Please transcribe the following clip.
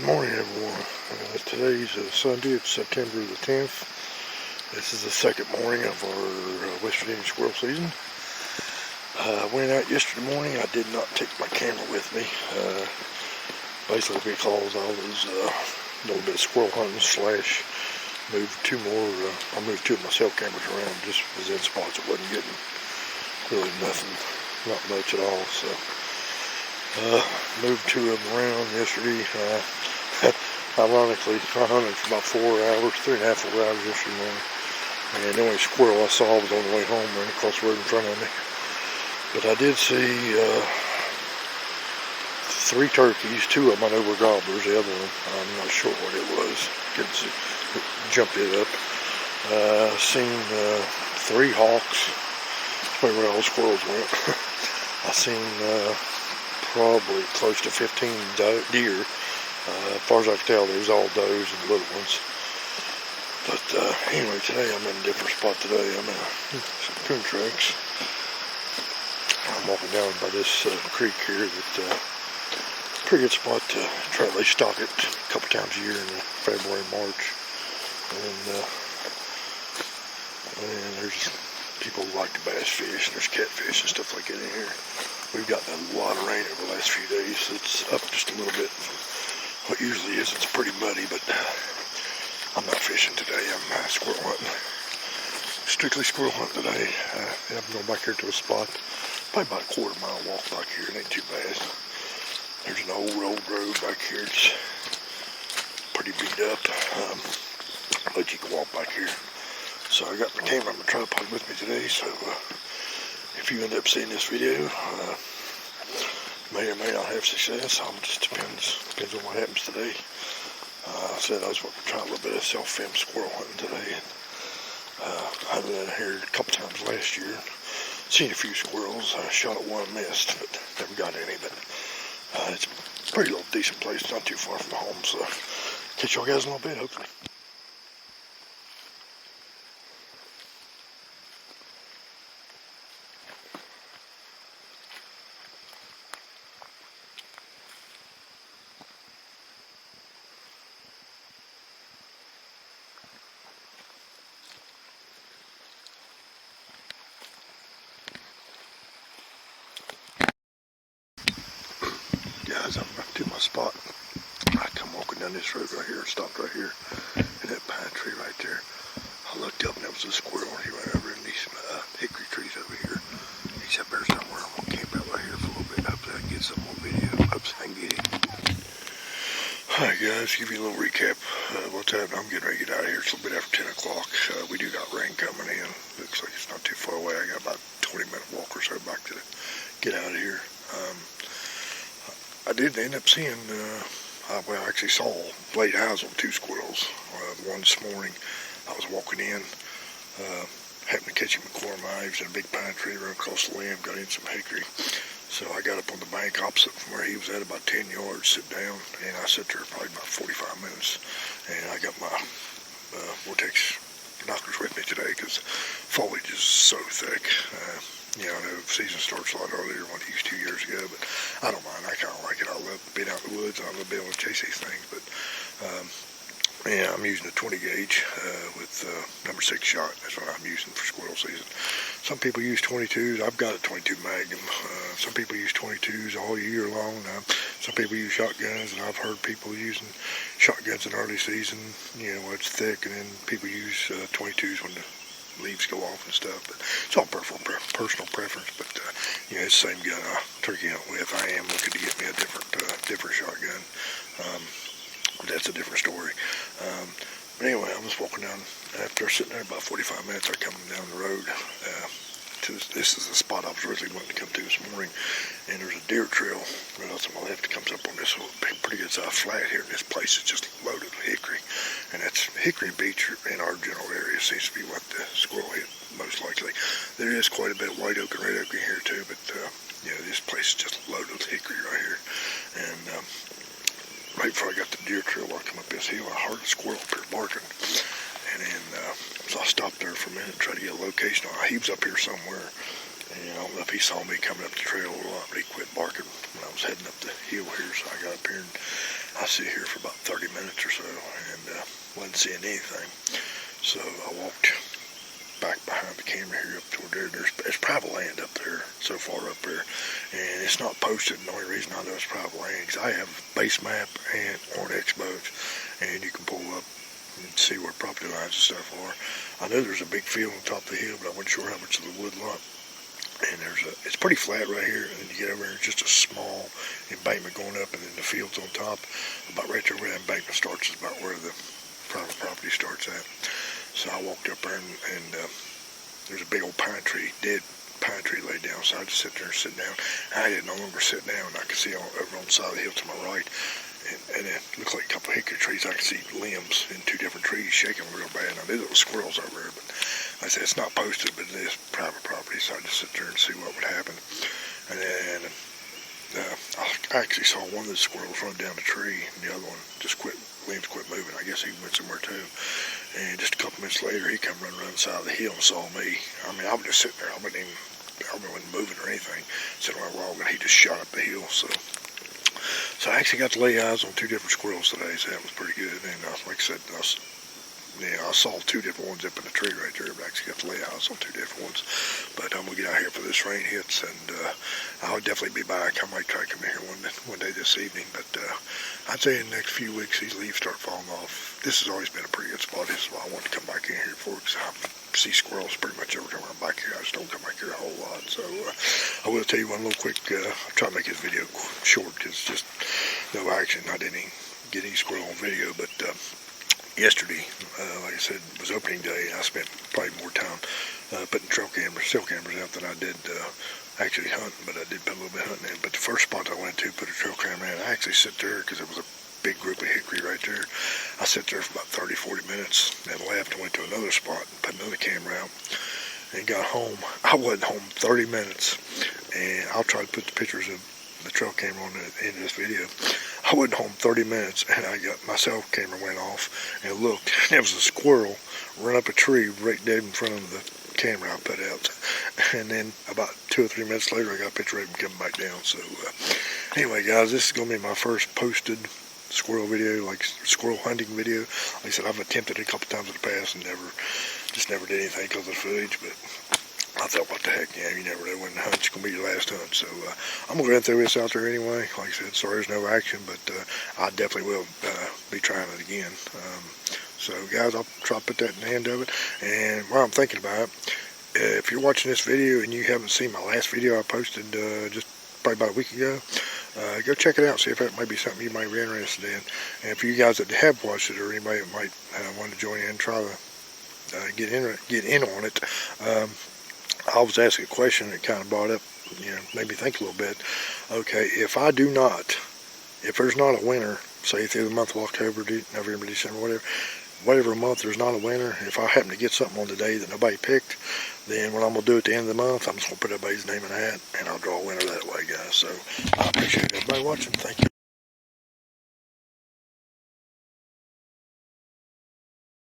Morning, everyone. Today's Sunday. It's September the 10th. This is the second morning of our West Virginia squirrel season. I went out yesterday morning. I did not take my camera with me, basically because I was a little bit of squirrel hunting slash moved two more. I moved two of my cell cameras around, just was in spots that wasn't getting really nothing, not much at all. So moved two of them around yesterday. Ironically, I hunted for about 4 hours, 3.5, 4 hours yesterday morning. And the only squirrel I saw was on the way home, running across the road in front of me. But I did see 3 turkeys. 2 of them I know were gobblers. The other one, I'm not sure what it was. Couldn't see. Jumped it up. Seen 3 hawks. That's probably where all the squirrels went. I seen probably close to 15 deer. As far as I can tell, they was all does and little ones. But anyway, today I'm in a different spot today. I'm in some coon tracks. I'm walking down by this creek here that pretty good spot to try to stock it a couple times a year in February, March. And there's people who like to bass fish, and there's catfish and stuff like that in here. We've gotten a lot of rain over the last few days. It's up just a little bit. What usually is, it's pretty muddy, but I'm not fishing today. I'm squirrel hunting. Strictly squirrel hunting today. I'm going back here to a spot, probably about a quarter-mile walk back here. It ain't too bad. There's an old road back here. It's pretty beat up, but you can walk back here. So I got my camera and my tripod with me today, so if you end up seeing this video, may or may not have success. It just depends on what happens today. I said I was trying a little bit of self-film squirrel hunting today. I've been here a couple times last year. Seen a few squirrels. I shot at one, missed, but never got any. But it's a pretty little decent place, not too far from home. So catch y'all guys in a little bit, hopefully. Guys, I'm back to my spot. I come walking down this road right here, stopped right here in that pine tree right there. I looked up and there was a squirrel, and he ran over in these hickory trees over here. He's up there somewhere. I'm gonna camp out right here for a little bit. Hopefully I can get some more video. Hopefully I can get him. Alright guys, give you a little recap. What's happening? I'm getting ready to get out of here. It's a little bit after 10 o'clock. We do got rain coming in. Looks like it's not too far away. I got about a 20-minute walk or so back to get out of here. I did end up seeing, well, I actually saw laid eyes on 2 squirrels. The one this morning, I was walking in, happened to catch him in a corner of my eye. He was in a big pine tree right across the limb, got in some hickory. So I got up on the bank opposite from where he was at, about 10 yards, sit down, and I sat there probably about 45 minutes. And I got my Vortex binoculars with me today because foliage is so thick. You know, the season starts a lot earlier than what it used to 2 years ago, but I don't mind. I kind of like it. I love being out in the woods. I love being able to chase these things, but yeah, I'm using a 20 gauge with number 6 shot. That's what I'm using for squirrel season. Some people use 22s. I've got a 22 Magnum. Some people use 22s all year long. Some people use shotguns, and I've heard people using shotguns in early season, you know, when it's thick, and then people use 22s when the leaves go off and stuff. But it's all personal preference. But you know, it's the same gun I turkey hunt with. I am looking to get me a different shotgun. But that's a different story. But anyway, I'm just walking down. After sitting there about 45 minutes, I come down the road. This is the spot I was really wanting to come to this morning. And there's a deer trail right out to my left that comes up on this pretty good sized flat here. And this place is just loaded with hickory. And that's Hickory Beach in our general area seems to be what the squirrel hit most likely. There is quite a bit of white oak and red oak in here too, but yeah, this place is just loaded with hickory right here. And right before I got the deer trail, I come up this hill, I heard a squirrel up here barking. And then so I stopped there for a minute and tried to get a location. He was up here somewhere. And I don't know if he saw me coming up the trail or not, but he quit barking when I was heading up the hill here. So I got up here and I sit here for about 30 minutes or so and wasn't seeing anything. So I walked back behind the camera here up toward there. There's private land up there, so far up there, and it's not posted. And the only reason I know it's private land is I have base map and on Xbox, and you can pull up and see where property lines and stuff are. I know there's a big field on top of the hill, but I wasn't sure how much of the wood lot. And it's pretty flat right here, and then you get over there, it's just a small embankment going up, and then the field's on top. About right there where that embankment starts is about where the private property starts at. So I walked up there, and there's a big old pine tree, dead pine tree laid down. So I just sit there and sit down. I didn't no longer sit down. I could see over on the side of the hill to my right, and it looked like a couple of hickory trees. I could see limbs in two different trees shaking real bad. And I knew there was squirrels over there, but like I said, it's not posted, but it is private property. So I just sit there and see what would happen. And then I actually saw one of the squirrels run down the tree, and the other one just limbs quit moving. I guess he went somewhere too. And just a couple minutes later, he come running around the side of the hill and saw me. I mean, I was just sitting there. I wasn't moving or anything. Sitting on a log, and he just shot up the hill. So I actually got to lay eyes on two different squirrels today, so that was pretty good. And like I said, I saw two different ones up in the tree right there, but I actually got to lay eyes on two different ones. But I'm going to get out here for this rain hits, and I'll definitely be back. I might try to come in here one day this evening, but I'd say in the next few weeks these leaves start falling off. This has always been a pretty good spot. This is why I wanted to come back in here for, because I see squirrels pretty much every time I'm back here. I just don't come back here a whole lot. So I will tell you one little quick, I'll try to make this video short because it's just no action. I didn't get any squirrel on video, but yesterday, like I said, was opening day, and I spent probably more time putting still cameras out than I did actually hunting, but I did put a little bit of hunting in. But the first spot I went to put a trail camera in, I actually sit there because it was a big group of hickory right there. I sat there for about 30-40 minutes, then left and went to another spot and put another camera out and got home. I wasn't home 30 minutes, and I'll try to put the pictures of the trail camera on the end of this video. I wasn't home 30 minutes, and my cell camera went off, and looked, and there was a squirrel run up a tree right dead in front of the camera I put out. And then about 2 or 3 minutes later, I got a picture of him coming back down. So anyway, guys, this is going to be my first posted squirrel video, like squirrel hunting video. Like I said, I've attempted it a couple times in the past and never did anything because of the footage, but I thought, what the heck, you never know when the hunt's going to be your last hunt. So I'm going to go ahead and throw this out there anyway. Like I said, sorry there's no action, but I definitely will be trying it again. So guys, I'll try to put that in the end of it. And while I'm thinking about it, if you're watching this video and you haven't seen my last video I posted just probably about a week ago, go check it out, see if that might be something you might be interested in. And for you guys that have watched it, or anybody that might want to join in and try to get in on it, I was asking a question that kind of brought up, made me think a little bit. Okay, if there's not a winter, say through the month of October, November, December, whatever month there's not a winter, if I happen to get something on today that nobody picked, then what I'm going to do at the end of the month, I'm just going to put everybody's name in a hat, and I'll draw a winner that way, guys. So I appreciate everybody watching. Thank you.